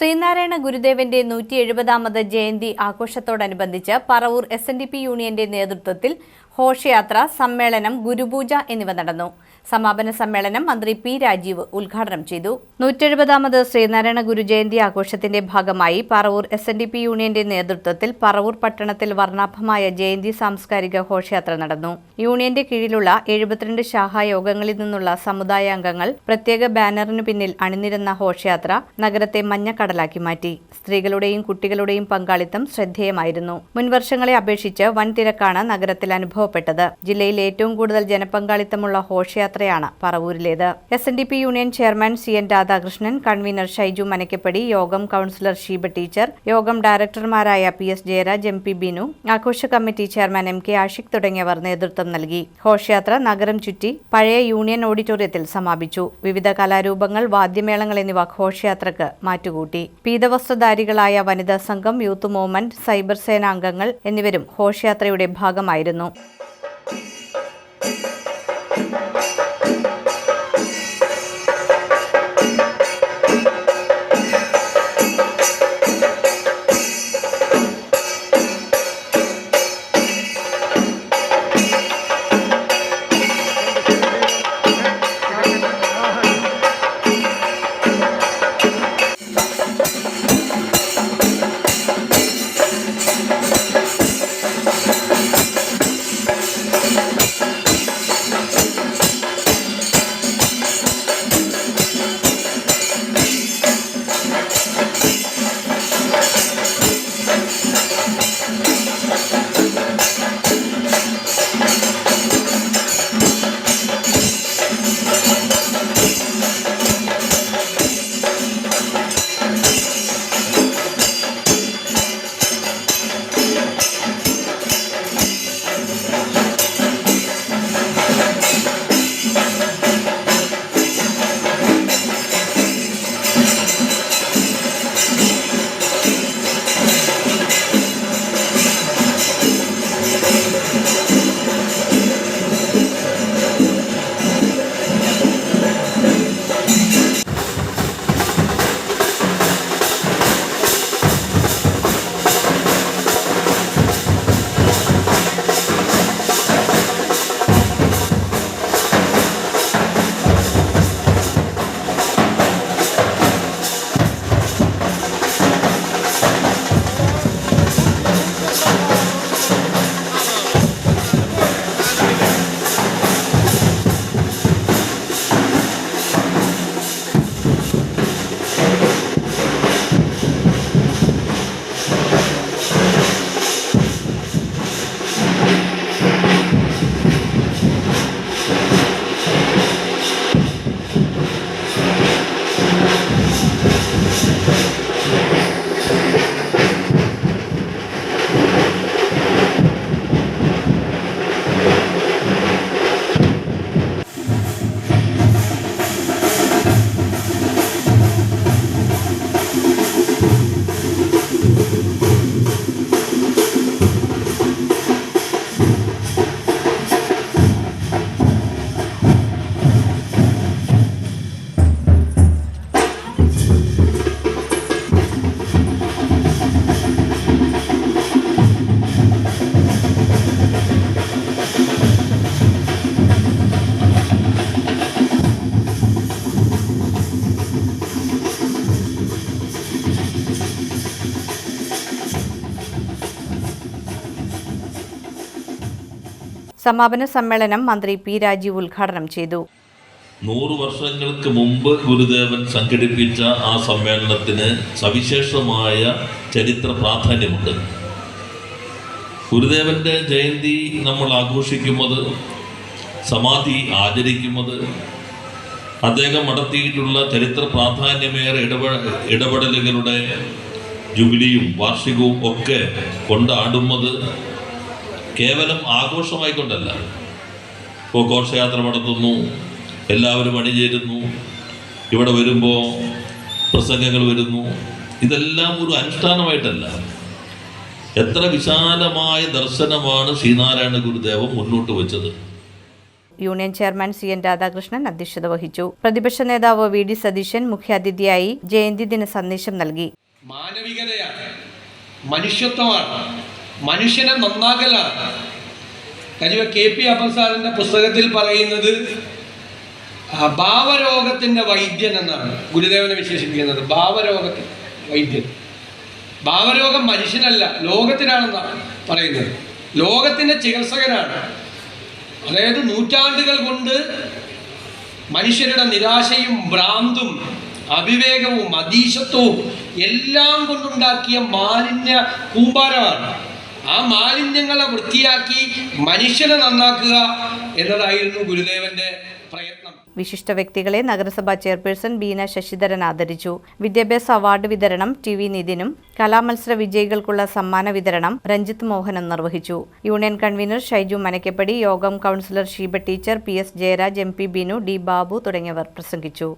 ശ്രീനാരായണ ഗുരുദേവന്റെ 170ാമത് ജയന്തി ആഘോഷത്തോടനുബന്ധിച്ച് പറവൂർ SNDP യൂണിയന്റെ നേതൃത്വത്തിൽ ഘോഷയാത്ര, സമ്മേളനം, ഗുരുപൂജ എന്നിവ നടന്നു. സമാപന സമ്മേളനം മന്ത്രി പി രാജീവ് ഉദ്ഘാടനം ചെയ്തു. 170ാമത് ശ്രീനാരായണ ഗുരു ജയന്തി ആഘോഷത്തിന്റെ ഭാഗമായി പറവൂർ SNDP യൂണിയന്റെ നേതൃത്വത്തിൽ പറവൂർ പട്ടണത്തിൽ വർണ്ണാഭമായ ജയന്തി സാംസ്കാരിക ഘോഷയാത്ര നടന്നു. യൂണിയന്റെ കീഴിലുള്ള 72 ശാഖായോഗങ്ങളിൽ നിന്നുള്ള സമുദായാംഗങ്ങൾ പ്രത്യേക ബാനറിനു പിന്നിൽ അണിനിരന്ന ഘോഷയാത്ര നഗരത്തെ മഞ്ഞക്കടലാക്കി മാറ്റി. സ്ത്രീകളുടെയും കുട്ടികളുടെയും പങ്കാളിത്തം ശ്രദ്ധേയമായിരുന്നു. മുൻവർഷങ്ങളെ അപേക്ഷിച്ച് വൻ തിരക്കാണ് നഗരത്തിൽ അനുഭവപ്പെട്ടത്. ജില്ലയിൽ ഏറ്റവും കൂടുതൽ ജനപങ്കാളിത്തമുള്ള ഘോഷയാത്രയാണ് പറവൂരിലേത്. SNDP union chairman CN Radhakrishnan, convener Shaiju Manakkappady, യോഗം കൗൺസിലർ ഷീബ ടീച്ചർ, യോഗം ഡയറക്ടർമാരായ PS ജയരാജ്, MP ബിനു, ആഘോഷ കമ്മിറ്റി ചെയർമാൻ MK ആഷിഖ് തുടങ്ങിയവർ നേതൃത്വം നൽകി. ഘോഷയാത്ര നഗരം ചുറ്റി പഴയ യൂണിയൻ ഓഡിറ്റോറിയത്തിൽ സമാപിച്ചു. വിവിധ കലാരൂപങ്ങൾ, വാദ്യമേളങ്ങൾ എന്നിവ ഘോഷയാത്രക്ക് മാറ്റുകൂട്ടി. പീതവസ്ത്രധാരികളായ വനിതാ സംഘം, യൂത്ത് മൂവ്മെന്റ്, സൈബർ സേന അംഗങ്ങൾ എന്നിവരും ഘോഷയാത്രയുടെ ഭാഗമായിരുന്നു. സമാപന സമ്മേളനം മന്ത്രി പി രാജീവ് ഉദ്ഘാടനം ചെയ്തു. 100 വർഷങ്ങൾക്ക് മുമ്പ് ഗുരുദേവൻ സംഘടിപ്പിച്ച ആ സമ്മേളനത്തിന് സവിശേഷമായ ചരിത്ര പ്രാധാന്യമുണ്ട്. ഗുരുദേവന്റെ ജയന്തി നമ്മൾ ആഘോഷിക്കുന്നത്, സമാധി ആചരിക്കുന്നത്, അദ്ദേഹം നടത്തിയിട്ടുള്ള ചരിത്ര പ്രാധാന്യമേറെ ഇടപെടലുകളുടെ ജൂബിലിയും വാർഷികവും ഒക്കെ കൊണ്ടാടുന്നത് കേവലം ആഘോഷമായിക്കൊണ്ടല്ല. ഇപ്പോൾ ഘോഷയാത്ര നടത്തുന്നു, എല്ലാവരും അണിചേരുന്നു, ഇവിടെ വരുമ്പോൾ പ്രസംഗങ്ങൾ വരുന്നു, ഇതെല്ലാം ഒരു അനുഷ്ഠാനമായിട്ടല്ല. എത്ര വിശാലമായ ദർശനമാണ് ശ്രീനാരായണ ഗുരുദേവൻ മുന്നോട്ട് വെച്ചത്. യൂണിയൻ ചെയർമാൻ CN രാധാകൃഷ്ണൻ അധ്യക്ഷത വഹിച്ചു. പ്രതിപക്ഷ നേതാവ് VD സതീശൻ മുഖ്യാതിഥിയായി ജയന്തി ദിന സന്ദേശം നൽകി. മാനവികതയാണ്, മനുഷ്യത്വമാണ്, മനുഷ്യനെ നന്നാക്കലാണ്. കാര്യം KP അപ്പൻ സാറിന്റെ പുസ്തകത്തിൽ പറയുന്നത് ഭാവരോഗത്തിന്റെ വൈദ്യൻ എന്നാണ് ഗുരുദേവനെ വിശേഷിപ്പിക്കുന്നത്. ഭാവരോഗത്തിന് വൈദ്യൻ. ഭാവരോഗം മനുഷ്യനല്ല, ലോകത്തിനാണെന്നാണ് പറയുന്നത്. ലോകത്തിന്റെ ചികിത്സകനാണ്. അതായത് നൂറ്റാണ്ടുകൾ കൊണ്ട് മനുഷ്യരുടെ നിരാശയും ഭ്രാന്തും അവിവേകവും അതീശത്വവും എല്ലാം കൊണ്ടുണ്ടാക്കിയ മാലിന്യ കൂമ്പാരമാണ്. ആ മാലിന്യങ്ങളെ വൃത്തിയാക്കി മനുഷ്യനെ നന്നാക്കുക എന്നതായിരുന്നു ഗുരുദേവന്റെ പ്രയത്നം. വിശിഷ്ട വ്യക്തികളെ നഗരസഭാ ചെയർപേഴ്സൺ ബീന ശശിധരൻ ആദരിച്ചു. വിദ്യാഭ്യാസ അവാർഡ് വിതരണം TV നിതിനും, കലാമത്സര വിജയികൾക്കുള്ള സമ്മാന വിതരണം രഞ്ജിത്ത് മോഹനും നിർവഹിച്ചു. യൂണിയൻ കൺവീനർ ഷൈജു മനക്കപ്പടി, യോഗം councillor Sheeba teacher, PS Jayaraj, MP Binu, D Babu തുടങ്ങിയവർ പ്രസംഗിച്ചു.